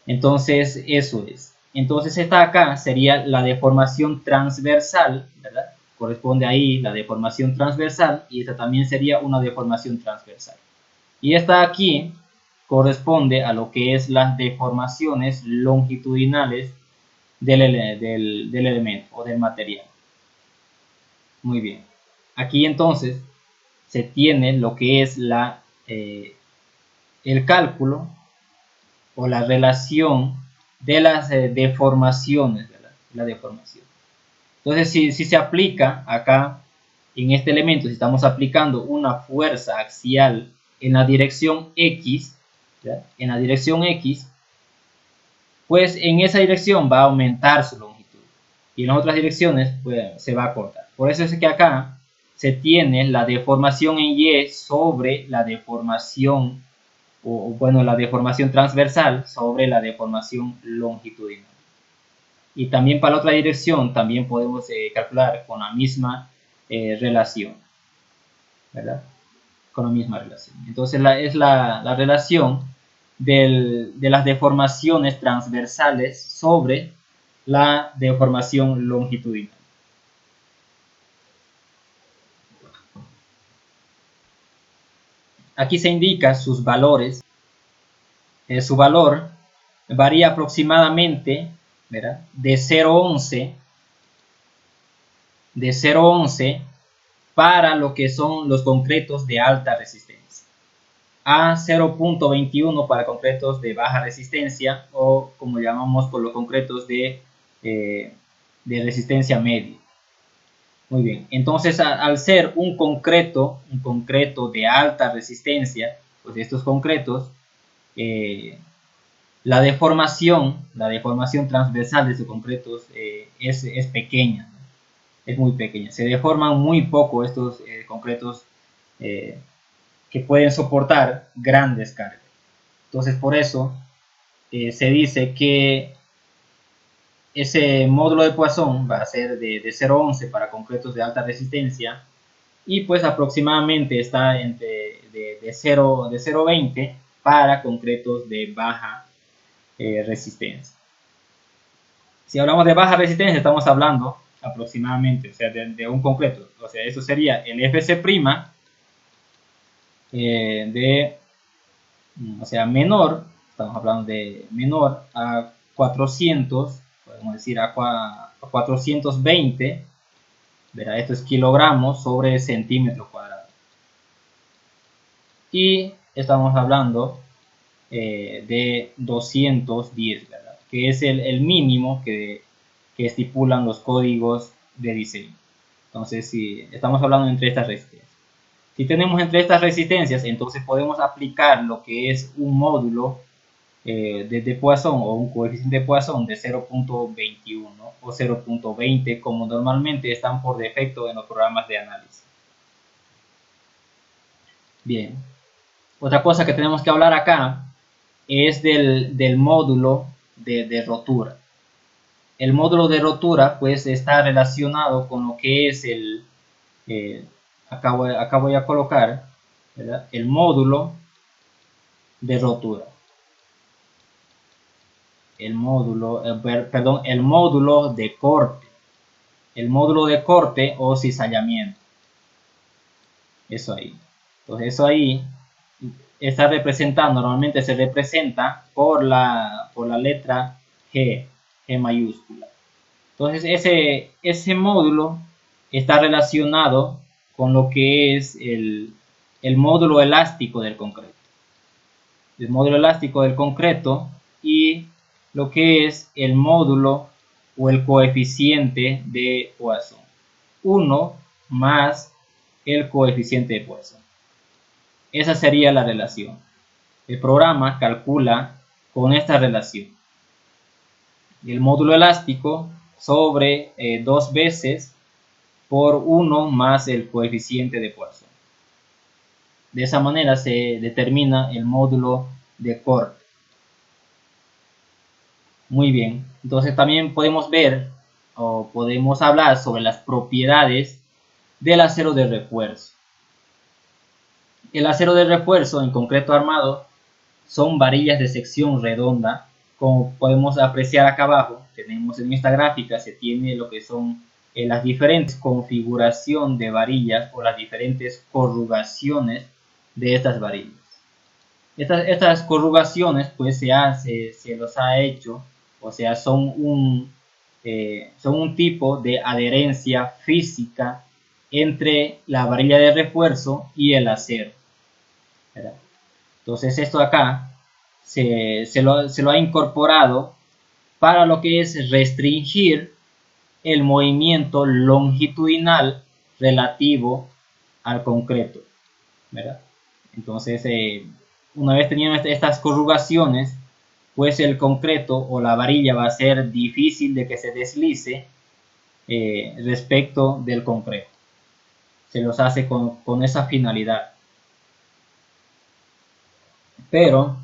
Entonces, eso es. Entonces, esta acá sería la deformación transversal, ¿verdad? Corresponde ahí la deformación transversal y esta también sería una deformación transversal. Y esta aquí corresponde a lo que es las deformaciones longitudinales del elemento o del material. Muy bien. Aquí entonces se tiene lo que es el cálculo o la relación de las deformaciones, ¿verdad? La deformación. Entonces, si se aplica acá en este elemento, si estamos aplicando una fuerza axial en la dirección X, ¿verdad? En la dirección X, pues en esa dirección va a aumentar su longitud y en las otras direcciones pues, se va a cortar. Por eso es que acá se tiene la deformación en Y sobre la deformación, la deformación transversal sobre la deformación longitudinal. Y también para la otra dirección también podemos calcular con la misma relación, ¿verdad? Con la misma relación. Entonces es la relación de las deformaciones transversales sobre la deformación longitudinal. Aquí se indica sus valores. Su valor varía aproximadamente, ¿verdad? De 0,11 para lo que son los concretos de alta resistencia, a 0,21 para concretos de baja resistencia o como llamamos por los concretos de resistencia media. Muy bien, entonces al ser un concreto de alta resistencia, pues estos concretos, la deformación transversal de estos concretos es pequeña, ¿no? Es muy pequeña. Se deforman muy poco estos concretos que pueden soportar grandes cargas. Entonces, por eso se dice que ese módulo de Poisson va a ser de 0,11 para concretos de alta resistencia y pues aproximadamente está entre de 0,20 para concretos de baja resistencia. Si hablamos de baja resistencia, estamos hablando aproximadamente, o sea, de un concreto. O sea, eso sería el FC', o sea, menor, estamos hablando de menor a 400, podemos decir a 420, ¿verdad? Esto es kilogramos sobre centímetro cuadrado. Y estamos hablando de 210, ¿verdad? Que es el mínimo que estipulan los códigos de diseño. Entonces, si estamos hablando entre estas resistencias. Si tenemos entre estas resistencias, entonces podemos aplicar lo que es un módulo de Poisson o un coeficiente de Poisson de 0.21 o 0.20, como normalmente están por defecto en los programas de análisis. Bien, otra cosa que tenemos que hablar acá es del módulo de rotura. El módulo de rotura pues está relacionado con lo que es acá voy a colocar, ¿verdad?, el módulo de rotura. El módulo de corte. El módulo de corte o cizallamiento. Eso ahí. Entonces eso ahí está representado, normalmente se representa por la letra G mayúscula. Entonces ese módulo está relacionado con lo que es el módulo elástico del concreto. El módulo elástico del concreto y lo que es el módulo o el coeficiente de Poisson. 1 más el coeficiente de Poisson. Esa sería la relación. El programa calcula con esta relación. El módulo elástico sobre 2 veces por 1 más el coeficiente de Poisson. De esa manera se determina el módulo de corte. Muy bien, entonces también podemos ver o podemos hablar sobre las propiedades del acero de refuerzo. El acero de refuerzo, en concreto armado, son varillas de sección redonda. Como podemos apreciar acá abajo, tenemos en esta gráfica, se tiene lo que son las diferentes configuraciones de varillas o las diferentes corrugaciones de estas varillas. Estas corrugaciones pues se los ha hecho, o sea, son un tipo de adherencia física entre la varilla de refuerzo y el acero, ¿verdad? Entonces esto acá se lo ha incorporado para lo que es restringir el movimiento longitudinal relativo al concreto, ¿verdad? Entonces, una vez teniendo estas corrugaciones, pues el concreto o la varilla va a ser difícil de que se deslice respecto del concreto. Se los hace con esa finalidad. Pero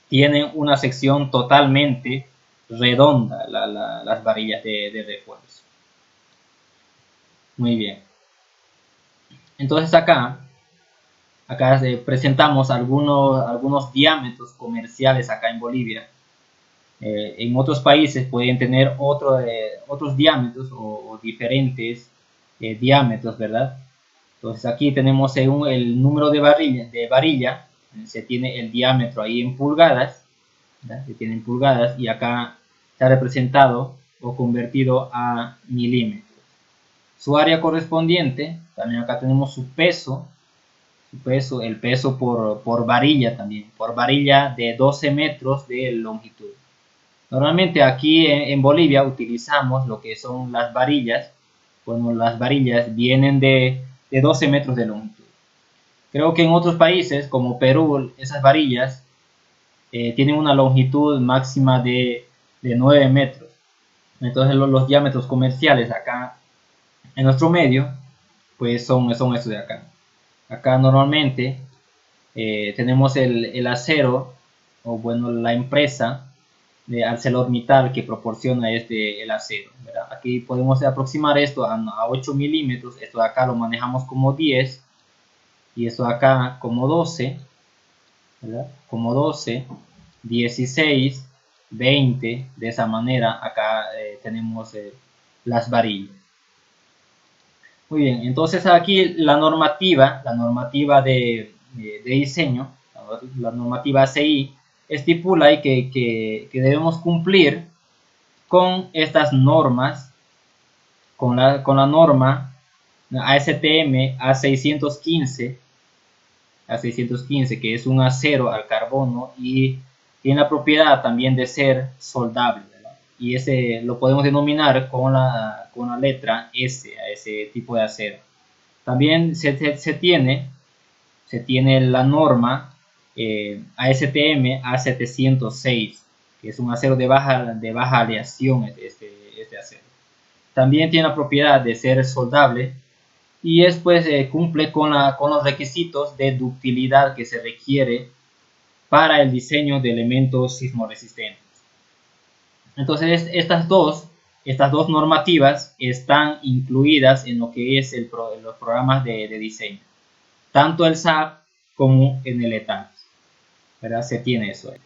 tienen una sección totalmente redonda las varillas de refuerzo. Muy bien. Entonces acá presentamos algunos diámetros comerciales acá en Bolivia. En otros países pueden tener otros diámetros o diferentes diámetros, ¿verdad? Entonces aquí tenemos según el número de varilla, se tiene el diámetro ahí en pulgadas, ¿verdad? Se tiene en pulgadas y acá está representado o convertido a milímetros. Su área correspondiente, también acá tenemos su peso, el peso por varilla también, por varilla de 12 metros de longitud. Normalmente aquí en Bolivia utilizamos lo que son las varillas. Bueno, las varillas vienen de 12 metros de longitud. Creo que en otros países como Perú, esas varillas tienen una longitud máxima de 9 metros. Entonces los diámetros comerciales acá en nuestro medio pues son estos de acá. Acá normalmente tenemos el acero, o bueno, la empresa de ArcelorMittal que proporciona el acero, ¿verdad? Aquí podemos aproximar esto a 8 milímetros, esto de acá lo manejamos como 10 y esto de acá como 12, ¿verdad? Como 12, 16, 20, de esa manera acá tenemos las varillas. Muy bien, entonces aquí la normativa de diseño, la normativa ACI, estipula ahí que debemos cumplir con estas normas, con la norma ASTM A615, A615, que es un acero al carbono y tiene la propiedad también de ser soldable, ¿verdad? Y ese lo podemos denominar con la letra S a ese tipo de acero. También se tiene la norma ASTM A706, que es un acero de baja aleación, este acero. También tiene la propiedad de ser soldable y después cumple con los requisitos de ductilidad que se requiere para el diseño de elementos sismoresistentes. Entonces, estas dos normativas están incluidas en lo que es los programas de diseño, tanto el SAP como en el ETAP, ¿verdad? Se tiene eso ahí.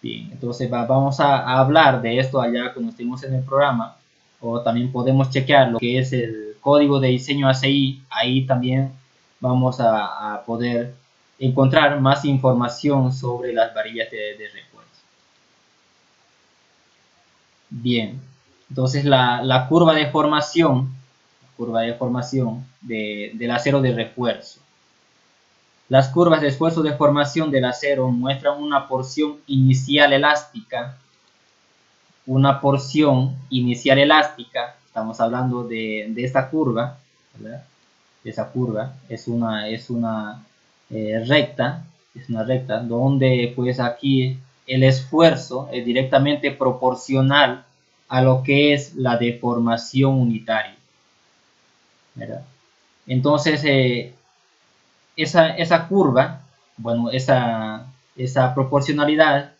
Bien, entonces vamos a hablar de esto allá cuando estemos en el programa, o también podemos chequear lo que es el código de diseño ACI, ahí también vamos a poder encontrar más información sobre las varillas de refuerzo. Bien, entonces la curva de formación, del acero de refuerzo. Las curvas de esfuerzo de formación del acero muestran una porción inicial elástica, estamos hablando de esta curva, ¿verdad? Esa curva es una recta, donde pues aquí el esfuerzo es directamente proporcional a lo que es la deformación unitaria, ¿verdad? Entonces esa curva, bueno, esa proporcionalidad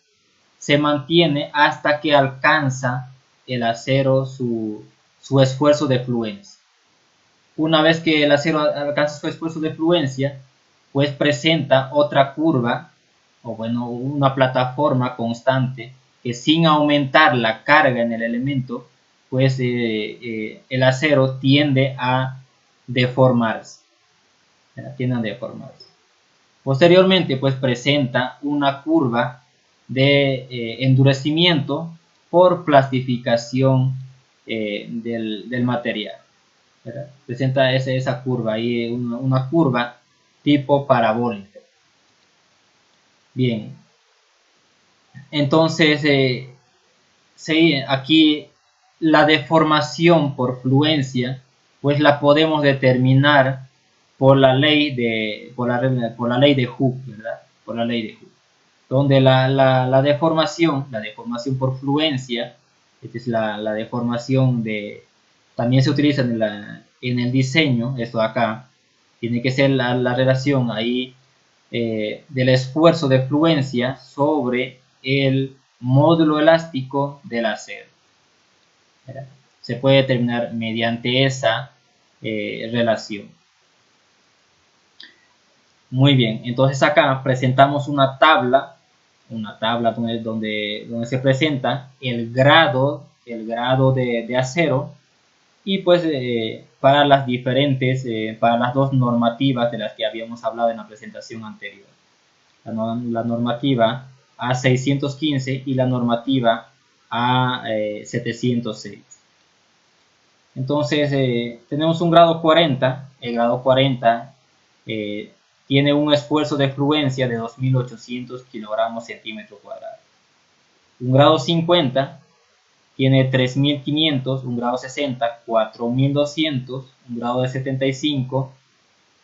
se mantiene hasta que alcanza el acero su esfuerzo de fluencia. Una vez que el acero alcanza su esfuerzo de fluencia, pues presenta otra curva, o bueno, una plataforma constante, que sin aumentar la carga en el elemento, pues el acero tiende a deformarse. Posteriormente, pues presenta una curva de endurecimiento por plastificación del material, ¿verdad? Presenta esa curva ahí, una curva tipo parabólica. Bien, entonces aquí la deformación por fluencia pues la podemos determinar por la ley de Hooke, ¿verdad? Por la ley de Hooke, donde la deformación por fluencia, esta es la deformación también se utiliza en el diseño, esto de acá, tiene que ser la relación ahí del esfuerzo de fluencia sobre el módulo elástico del acero, ¿verdad? Se puede determinar mediante esa relación. Muy bien, entonces acá presentamos una tabla donde se presenta el grado de acero y pues para para las dos normativas de las que habíamos hablado en la presentación anterior. La normativa A615 y la normativa A706. Entonces tenemos un grado 40, el grado 40 tiene un esfuerzo de fluencia de 2.800 kilogramos centímetro cuadrado. Un grado 50 tiene 3.500, un grado 60, 4.200, un grado de 75,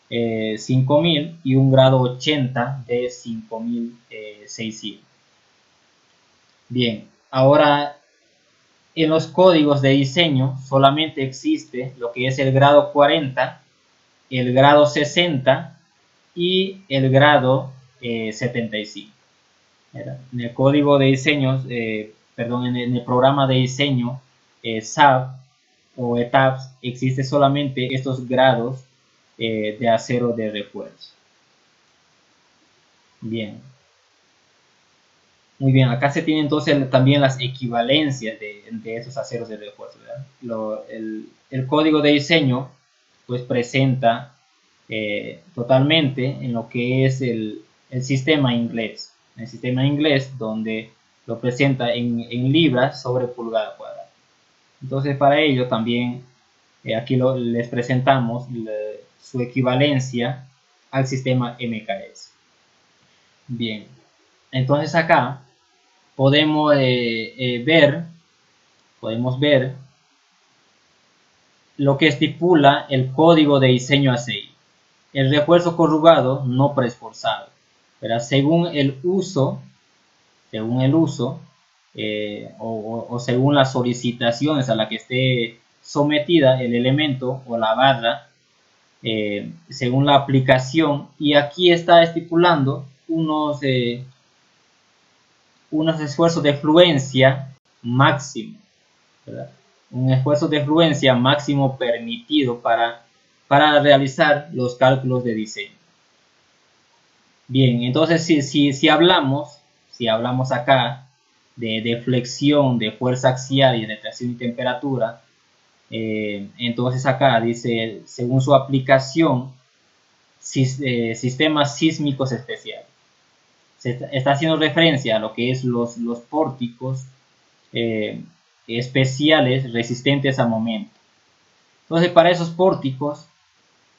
5.000 y un grado 80 de 5.600. Bien, ahora en los códigos de diseño solamente existe lo que es el grado 40, el grado 60 y el grado 75. En el código de diseño, en el programa de diseño SAP o ETAPS existe solamente estos grados de acero de refuerzo. Bien. Muy bien, acá se tienen entonces también las equivalencias de esos aceros de refuerzo, ¿verdad? El código de diseño pues presenta totalmente en lo que es el sistema inglés. El sistema inglés donde lo presenta en libras sobre pulgada cuadrada. Entonces para ello también aquí les presentamos su equivalencia al sistema MKS. Bien, entonces acá podemos ver lo que estipula el código de diseño ACI. El refuerzo corrugado no preesforzado, pero según el uso o según las solicitaciones a la que esté sometida el elemento o la barra, según la aplicación, y aquí está estipulando unos esfuerzos de fluencia máximo, ¿verdad? Un esfuerzo de fluencia máximo permitido para realizar los cálculos de diseño. Bien, entonces si hablamos acá de flexión, de fuerza axial y de retracción y temperatura, entonces acá dice, según su aplicación, sistemas sísmicos especiales. Se está haciendo referencia a lo que es los pórticos especiales resistentes a momento. Entonces, para esos pórticos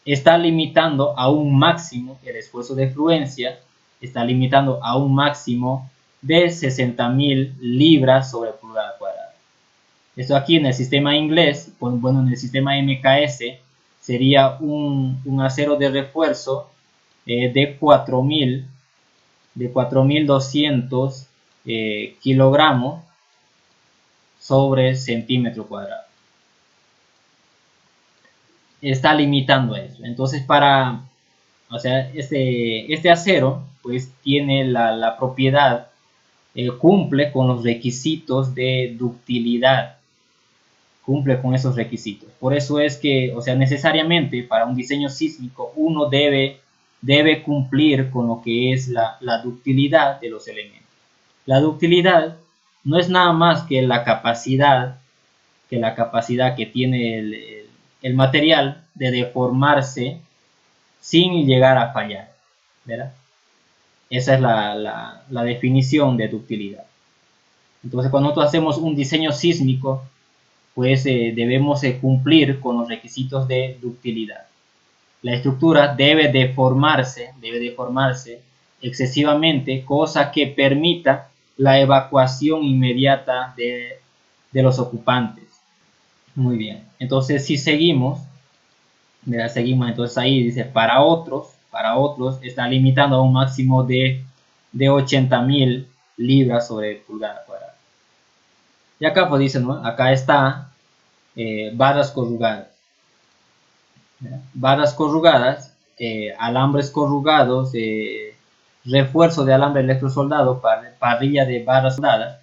está limitando a un máximo el esfuerzo de fluencia, está limitando a un máximo de 60.000 libras sobre pulgada cuadrada. Esto aquí en el sistema inglés, bueno, en el sistema MKS sería un acero de refuerzo de 4.200 kilogramos sobre centímetro cuadrado. Está limitando eso. Entonces este acero pues tiene la propiedad, cumple con los requisitos de ductilidad, cumple con esos requisitos. Por eso es que, necesariamente para un diseño sísmico uno debe cumplir con lo que es la ductilidad de los elementos. La ductilidad no es nada más que la capacidad que tiene el material de deformarse sin llegar a fallar, ¿verdad? Esa es la definición de ductilidad. Entonces, cuando nosotros hacemos un diseño sísmico, pues debemos cumplir con los requisitos de ductilidad. La estructura debe deformarse excesivamente, cosa que permita la evacuación inmediata de los ocupantes. Muy bien, entonces si seguimos, entonces ahí dice, para otros está limitando a un máximo de 80.000 libras sobre pulgada cuadrada. Y acá pues dice, ¿no? Acá está barras corrugadas. Barras corrugadas, alambres corrugados, refuerzo de alambre electrosoldado, parrilla de barras soldadas.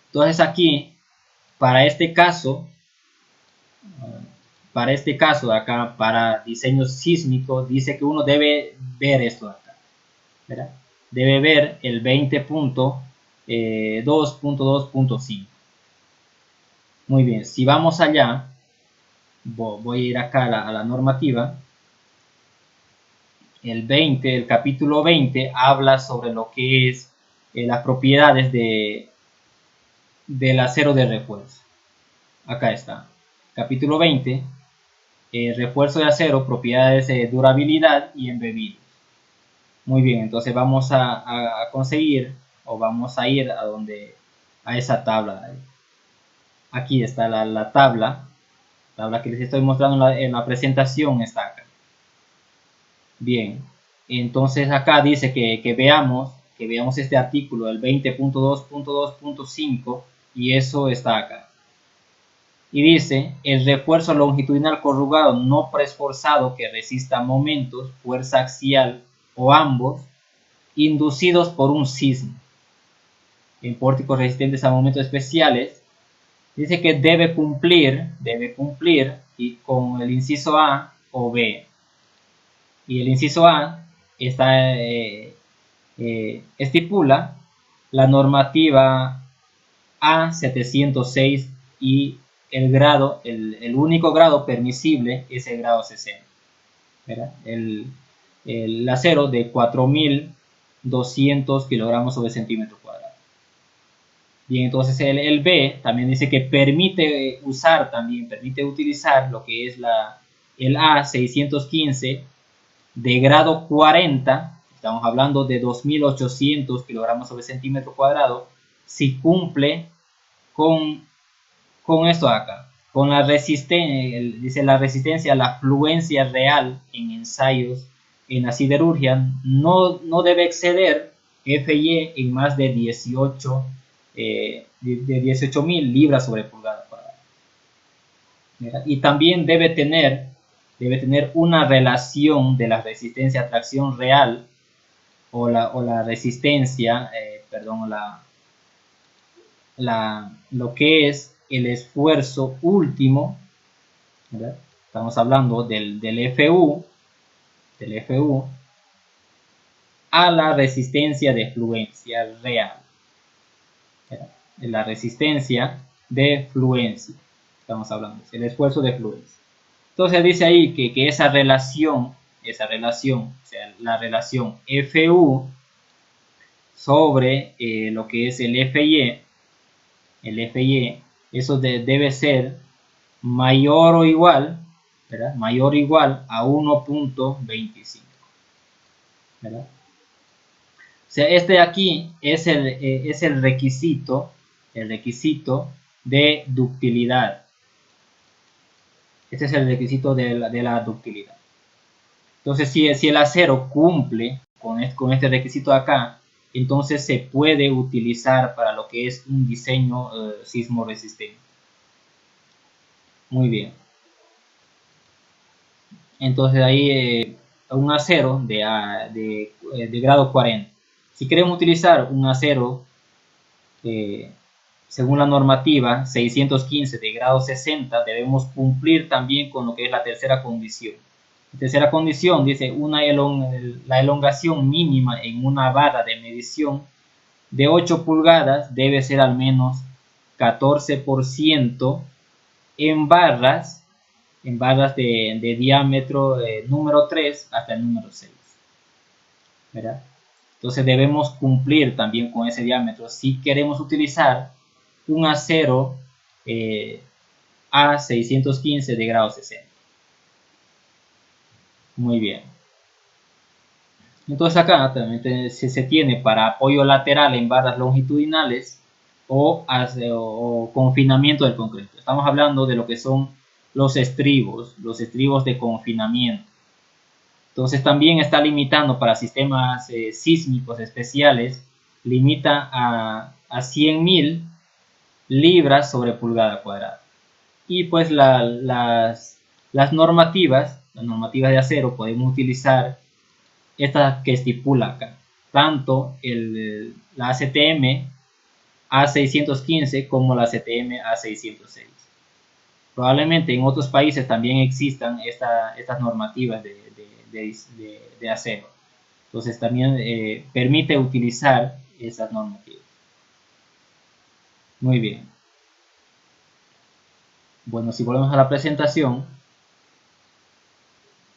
Entonces aquí, para este caso de acá, para diseño sísmico, dice que uno debe ver esto de acá, ¿verdad? Debe ver el 20.2.2.5. Muy bien, si vamos allá, voy a ir acá a la normativa. El capítulo 20 habla sobre lo que es las propiedades del acero de refuerzo. Acá está, capítulo 20, refuerzo de acero, propiedades de durabilidad y embebidos. Muy bien, entonces vamos a conseguir, o vamos a ir a esa tabla. Aquí está la tabla que les estoy mostrando en la presentación, está acá. Bien, entonces acá dice que veamos este artículo, el 20.2.2.5, y eso está acá. Y dice, el refuerzo longitudinal corrugado no preesforzado que resista momentos, fuerza axial o ambos, inducidos por un sismo, en pórticos resistentes a momentos especiales, dice que debe cumplir y con el inciso A o B. Y el inciso A estipula la normativa A706 y el único grado permisible es el grado 60. ¿Verdad? El acero de 4.200 kilogramos sobre centímetro cuadrado. Bien, entonces el B también dice que permite utilizar lo que es el A615 de grado 40, estamos hablando de 2.800 kilogramos sobre centímetro cuadrado, si cumple con esto acá, con la resistencia, dice la resistencia a la fluencia real en ensayos en la siderurgia no debe exceder FY en más de 18.000 libras sobre pulgada cuadrada. Y también debe tener una relación de la resistencia a tracción real o la resistencia, lo que es el esfuerzo último, ¿verdad? Estamos hablando del FU a la resistencia de fluencia real, ¿verdad? La resistencia de fluencia, estamos hablando, el esfuerzo de fluencia. Entonces dice ahí que esa relación, o sea, la relación FU sobre lo que es el FY, eso debe ser mayor o igual, ¿verdad? Mayor o igual a 1.25, ¿verdad? O sea, este de aquí es el requisito de ductilidad. Este es el requisito de la ductilidad. Entonces, si el acero cumple con este requisito acá, entonces se puede utilizar para lo que es un diseño sismo resistente. Muy bien. Entonces ahí un acero de grado 40. Si queremos utilizar un acero según la normativa 615 de grado 60, debemos cumplir también con lo que es la tercera condición. La tercera condición dice la elongación mínima en una barra de medición de 8 pulgadas debe ser al menos 14% en barras de diámetro número 3 hasta el número 6, ¿verdad? Entonces debemos cumplir también con ese diámetro si queremos utilizar un acero A615 de grado 60. Muy bien. Entonces acá también se tiene para apoyo lateral en barras longitudinales o confinamiento del concreto. Estamos hablando de lo que son los estribos de confinamiento. Entonces también está limitando para sistemas sísmicos especiales, limita a 100.000 libras sobre pulgada cuadrada. Y pues las normativas de acero podemos utilizar esta que estipula acá, tanto la ACTM A615 como la ACTM A606. Probablemente en otros países también existan estas normativas de acero. Entonces también permite utilizar esas normativas. Muy bien. Bueno, si volvemos a la presentación,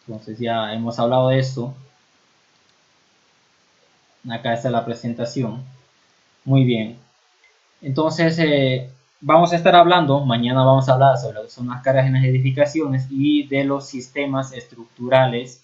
entonces ya hemos hablado de esto. Acá está la presentación. Muy bien. Entonces vamos a estar hablando, mañana vamos a hablar sobre lo que son las cargas en las edificaciones y de los sistemas estructurales